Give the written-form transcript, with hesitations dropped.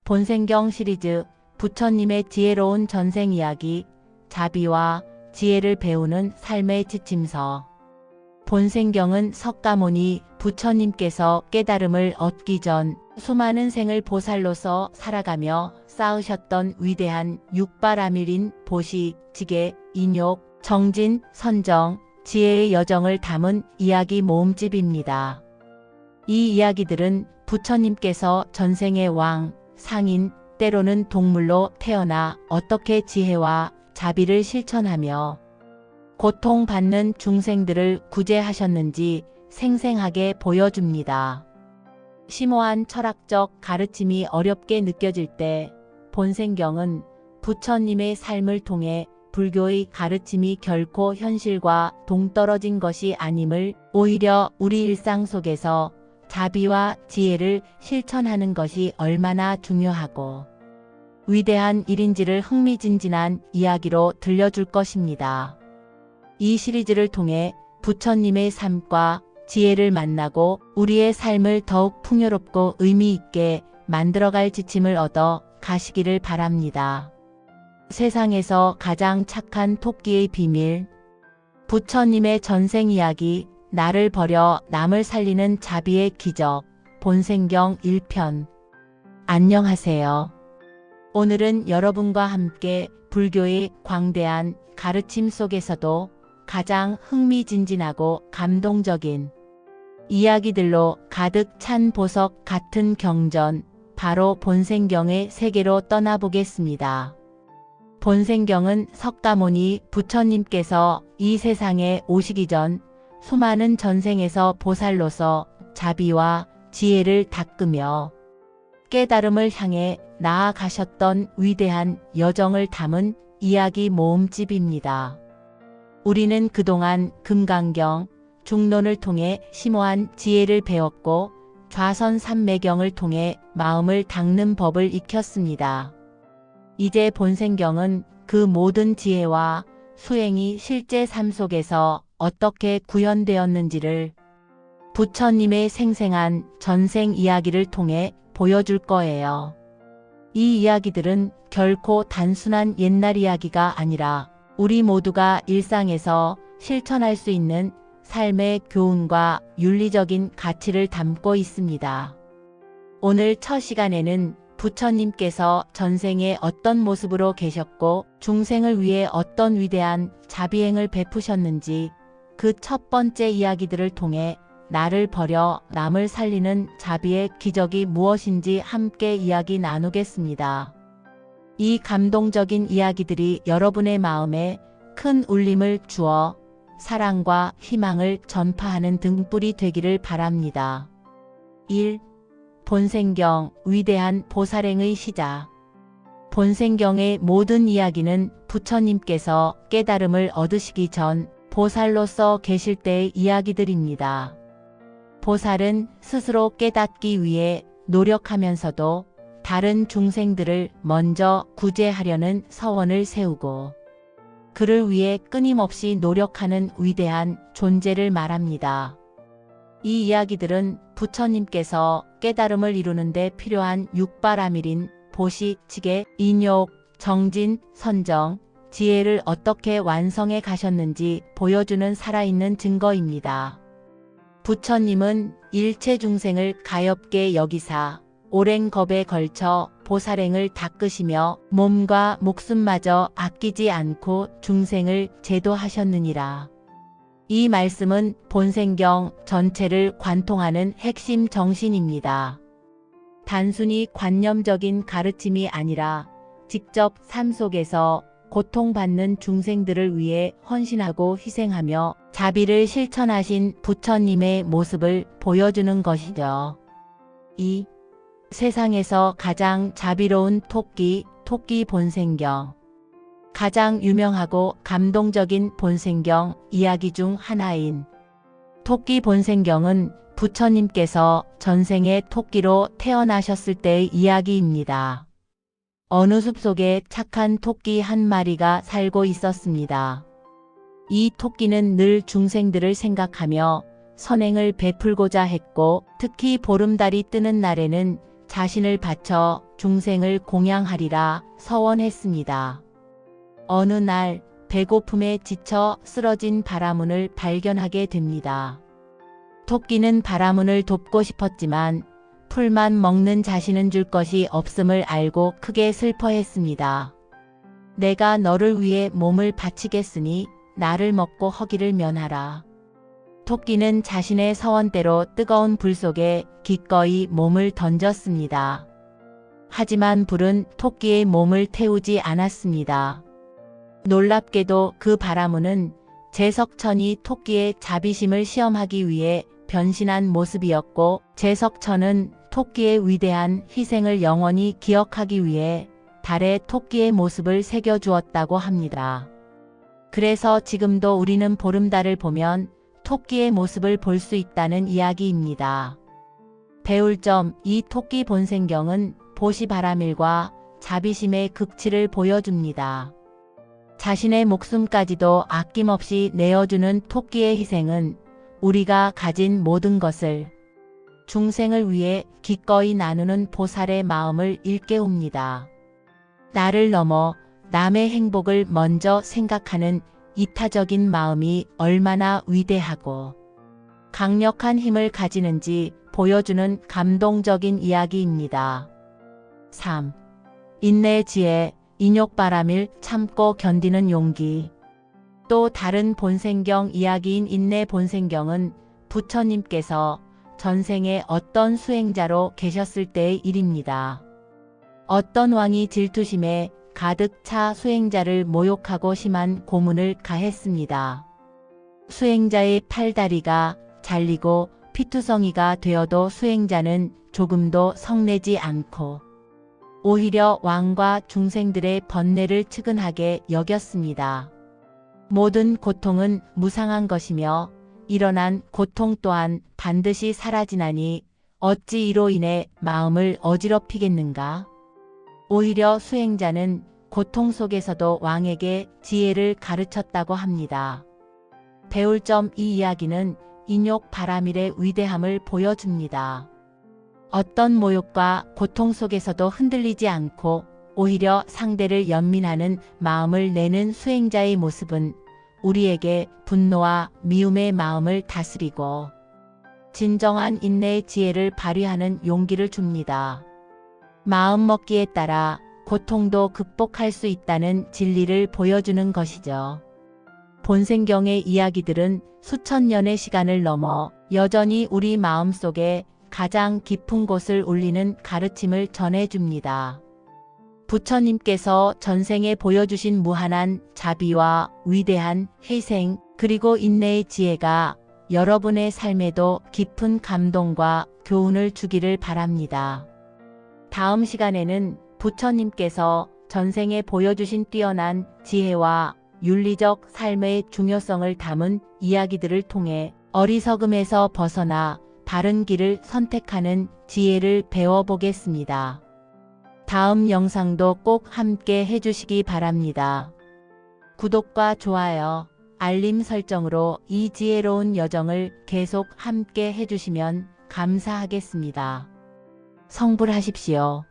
본생경 시리즈 부처님의 지혜로운 전생 이야기, 자비와 지혜를 배우는 삶의 지침서. 본생경은 석가모니 부처님께서 깨달음을 얻기 전 수많은 생을 보살로서 살아가며 쌓으셨던 위대한 육바라밀인 보시, 지계, 인욕, 정진, 선정, 지혜의 여정을 담은 이야기 모음집입니다. 이 이야기들은 부처님께서 전생의 왕, 상인, 때로는 동물로 태어나 어떻게 지혜와 자비를 실천하며 고통받는 중생들을 구제하셨는지 생생하게 보여줍니다. 심오한 철학적 가르침이 어렵게 느껴질 때 본생경은 부처님의 삶을 통해 불교의 가르침이 결코 현실과 동떨어진 것이 아님을, 오히려 우리 일상 속에서 자비와 지혜를 실천하는 것이 얼마나 중요하고 위대한 일인지를 흥미진진한 이야기로 들려줄 것입니다. 이 시리즈를 통해 부처님의 삶과 지혜를 만나고 우리의 삶을 더욱 풍요롭고 의미 있게 만들어갈 지침을 얻어 가시기를 바랍니다. 세상에서 가장 착한 토끼의 비밀. 부처님의 전생 이야기, 나를 버려 남을 살리는 자비의 기적. 본생경 1편. 안녕하세요. 오늘은 여러분과 함께 불교의 광대한 가르침 속에서도 가장 흥미진진하고 감동적인 이야기들로 가득 찬 보석 같은 경전, 바로 본생경의 세계로 떠나보겠습니다. 본생경은 석가모니 부처님께서 이 세상에 오시기 전 수많은 전생에서 보살로서 자비와 지혜를 닦으며 깨달음을 향해 나아가셨던 위대한 여정을 담은 이야기 모음집입니다. 우리는 그동안 금강경, 중론을 통해 심오한 지혜를 배웠고 좌선삼매경을 통해 마음을 닦는 법을 익혔습니다. 이제 본생경은 그 모든 지혜와 수행이 실제 삶 속에서 어떻게 구현되었는지를 부처님의 생생한 전생 이야기를 통해 보여줄 거예요. 이 이야기들은 결코 단순한 옛날 이야기가 아니라 우리 모두가 일상에서 실천할 수 있는 삶의 교훈과 윤리적인 가치를 담고 있습니다. 오늘 첫 시간에는 부처님께서 전생에 어떤 모습으로 계셨고 중생을 위해 어떤 위대한 자비행을 베푸셨는지 그 첫 번째 이야기들을 통해 나를 버려 남을 살리는 자비의 기적이 무엇인지 함께 이야기 나누겠습니다. 이 감동적인 이야기들이 여러분의 마음에 큰 울림을 주어 사랑과 희망을 전파하는 등불이 되기를 바랍니다. 1. 본생경, 위대한 보살행의 시작. 본생경의 모든 이야기는 부처님께서 깨달음을 얻으시기 전 보살로서 계실 때의 이야기들입니다. 보살은 스스로 깨닫기 위해 노력하면서도 다른 중생들을 먼저 구제하려는 서원을 세우고 그를 위해 끊임없이 노력하는 위대한 존재를 말합니다. 이 이야기들은 부처님께서 깨달음을 이루는 데 필요한 육바라밀인 보시, 지계, 인욕, 정진, 선정, 지혜를 어떻게 완성해 가셨는지 보여주는 살아있는 증거입니다. 부처님은 일체 중생을 가엾게 여기사 오랜 겁에 걸쳐 보살행을 닦으시며 몸과 목숨마저 아끼지 않고 중생을 제도하셨느니라. 이 말씀은 본생경 전체를 관통하는 핵심 정신입니다. 단순히 관념적인 가르침이 아니라 직접 삶 속에서 고통받는 중생들을 위해 헌신하고 희생하며 자비를 실천하신 부처님의 모습을 보여주는 것이죠. 2. 세상에서 가장 자비로운 토끼, 토끼 본생경. 가장 유명하고 감동적인 본생경 이야기 중 하나인 토끼 본생경은 부처님께서 전생에 토끼로 태어나셨을 때의 이야기입니다. 어느 숲속에 착한 토끼 한 마리가 살고 있었습니다. 이 토끼는 늘 중생들을 생각하며 선행을 베풀고자 했고, 특히 보름달이 뜨는 날에는 자신을 바쳐 중생을 공양하리라 서원했습니다. 어느 날 배고픔에 지쳐 쓰러진 바라문을 발견하게 됩니다. 토끼는 바라문을 돕고 싶었지만 풀만 먹는 자신은 줄 것이 없음을 알고 크게 슬퍼했습니다. 내가 너를 위해 몸을 바치겠으니 나를 먹고 허기를 면하라. 토끼는 자신의 서원대로 뜨거운 불 속에 기꺼이 몸을 던졌습니다. 하지만 불은 토끼의 몸을 태우지 않았습니다. 놀랍게도 그 바라문은 제석천이 토끼의 자비심을 시험하기 위해 변신한 모습이었고, 제석천은 토끼의 위대한 희생을 영원히 기억하기 위해 달에 토끼의 모습을 새겨주었다고 합니다. 그래서 지금도 우리는 보름달을 보면 토끼의 모습을 볼 수 있다는 이야기입니다. 배울 점, 이 토끼 본생경은 보시바라밀과 자비심의 극치를 보여줍니다. 자신의 목숨까지도 아낌없이 내어주는 토끼의 희생은 우리가 가진 모든 것을 중생을 위해 기꺼이 나누는 보살의 마음을 일깨웁니다. 나를 넘어 남의 행복을 먼저 생각하는 이타적인 마음이 얼마나 위대하고 강력한 힘을 가지는지 보여주는 감동적인 이야기입니다. 3. 인내의 지혜, 인욕바라밀 참고 견디는 용기. 또 다른 본생경 이야기인 인내 본생경은 부처님께서 전생에 어떤 수행자로 계셨을 때의 일입니다. 어떤 왕이 질투심에 가득 차 수행자를 모욕하고 심한 고문을 가했습니다. 수행자의 팔다리가 잘리고 피투성이가 되어도 수행자는 조금도 성내지 않고 오히려 왕과 중생들의 번뇌를 측은하게 여겼습니다. 모든 고통은 무상한 것이며 일어난 고통 또한 반드시 사라지나니 어찌 이로 인해 마음을 어지럽히겠는가? 오히려 수행자는 고통 속에서도 왕에게 지혜를 가르쳤다고 합니다. 배울 점, 이 이야기는 인욕 바라밀의 위대함을 보여줍니다. 어떤 모욕과 고통 속에서도 흔들리지 않고 오히려 상대를 연민하는 마음을 내는 수행자의 모습은 우리에게 분노와 미움의 마음을 다스리고 진정한 인내의 지혜를 발휘하는 용기를 줍니다. 마음먹기에 따라 고통도 극복할 수 있다는 진리를 보여주는 것이죠. 본생경의 이야기들은 수천 년의 시간을 넘어 여전히 우리 마음속에 가장 깊은 곳을 울리는 가르침을 전해줍니다. 부처님께서 전생에 보여주신 무한한 자비와 위대한 희생, 그리고 인내의 지혜가 여러분의 삶에도 깊은 감동과 교훈을 주기를 바랍니다. 다음 시간에는 부처님께서 전생에 보여주신 뛰어난 지혜와 윤리적 삶의 중요성을 담은 이야기들을 통해 어리석음에서 벗어나 바른 길을 선택하는 지혜를 배워보겠습니다. 다음 영상도 꼭 함께 해주시기 바랍니다. 구독과 좋아요, 알림 설정으로 이 지혜로운 여정을 계속 함께 해주시면 감사하겠습니다. 성불하십시오.